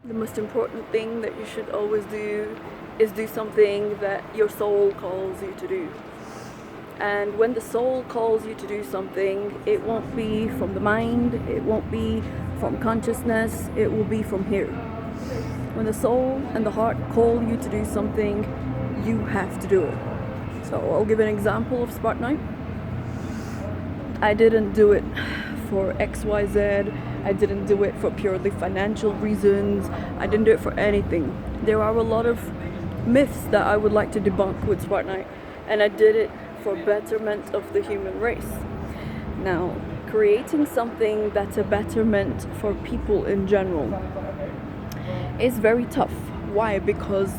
The most important thing that you should always do is do something that your soul calls you to do. And when the soul calls you to do something, it won't be from the mind, it won't be from consciousness, it will be from here. When the soul and the heart call you to do something, you have to do it. So I'll give an example of Spartanite. I didn't do it for XYZ. I didn't do it for purely financial reasons. I didn't do it for anything. There are a lot of myths that I would like to debunk with Spartanite, and I did it for betterment of the human race. Now, creating something that's a betterment for people in general is very tough. Why? Because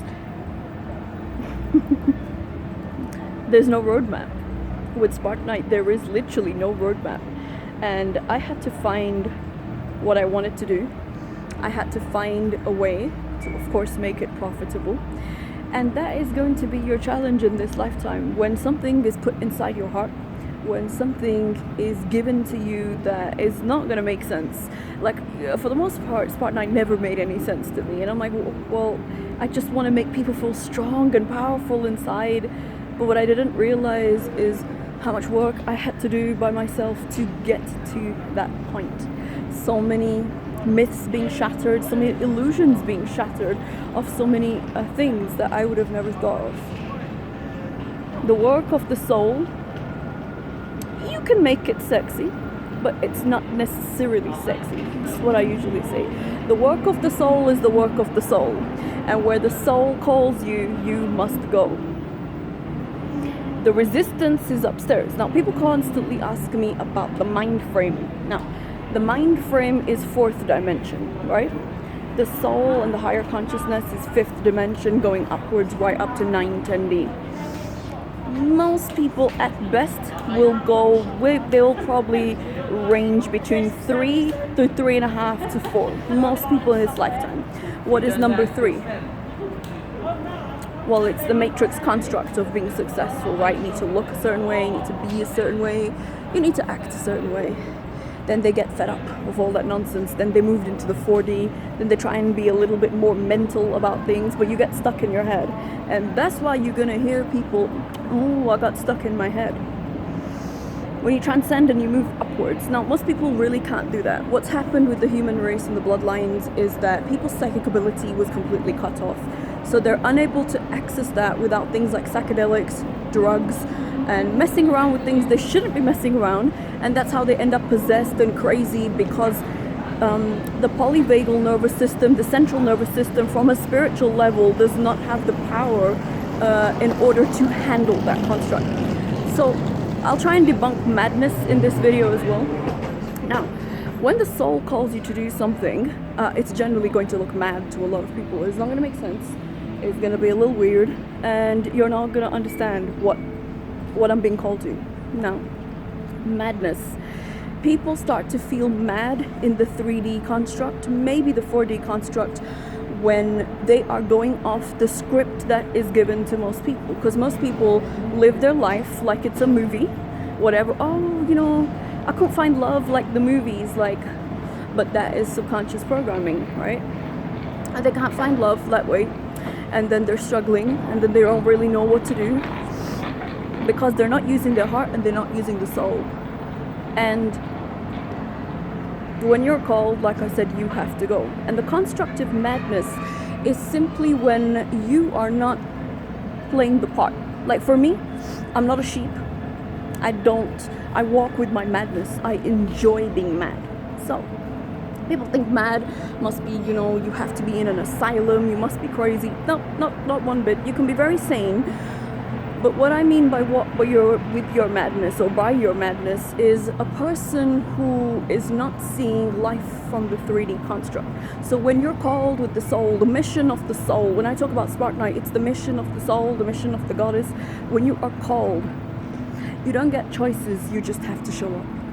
there's no roadmap. With Spartanite, there is literally no roadmap. And I had to find what I wanted to do. I had to find a way to, of course, make it profitable. And that is going to be your challenge in this lifetime. When something is put inside your heart, when something is given to you that is not going to make sense. Like, for the most part, Spartanite never made any sense to me. And I'm like, well, I just want to make people feel strong and powerful inside. But what I didn't realize is how much work I had to do by myself to get to that point. So many myths being shattered, so many illusions being shattered of so many things that I would have never thought of. The work of the soul, you can make it sexy, but it's not necessarily sexy. That's what I usually say. The work of the soul is the work of the soul. And where the soul calls you, you must go. The resistance is upstairs. Now, people constantly ask me about the mind frame. Now, the mind frame is 4th dimension, right? The soul and the higher consciousness is 5th dimension, going upwards right up to 9, 10D. Most people at best will go with, they'll probably range between 3 to 3.5 to 4. Most people in this lifetime. What is number 3? Well, it's the matrix construct of being successful, right? You need to look a certain way, you need to be a certain way, you need to act a certain way. Then they get fed up with all that nonsense. Then they moved into the 4D. Then they try and be a little bit more mental about things, but you get stuck in your head. And that's why you're gonna hear people, oh, I got stuck in my head. When you transcend and you move upwards. Now, most people really can't do that. What's happened with the human race and the bloodlines is that people's psychic ability was completely cut off. So they're unable to access that without things like psychedelics, drugs, and messing around with things they shouldn't be messing around. And that's how they end up possessed and crazy, because the polyvagal nervous system, the central nervous system, from a spiritual level does not have the power in order to handle that construct. So I'll try and debunk madness in this video as well. Now, when the soul calls you to do something, it's generally going to look mad to a lot of people. It's not going to make sense. It's going to be a little weird, and you're not going to understand what I'm being called to. Now, madness. People start to feel mad in the 3D construct, maybe the 4D construct, when they are going off the script that is given to most people. Because most people live their life like it's a movie, whatever. Oh, you know, I couldn't find love like the movies, but that is subconscious programming, right? And they can't find love that way, and then they're struggling, and then they don't really know what to do, because they're not using their heart and they're not using the soul. And when you're called, like I said, you have to go. And the constructive madness is simply when you are not playing the part. Like for me, I'm not a sheep. I walk with my madness. I enjoy being mad. So people think mad must be, you know, you have to be in an asylum, you must be crazy. No, not one bit. You can be very sane. But what I mean by with your madness, or by your madness, is a person who is not seeing life from the 3D construct. So when you're called with the soul, the mission of the soul, when I talk about Spartanite, it's the mission of the soul, the mission of the goddess. When you are called, you don't get choices, you just have to show up.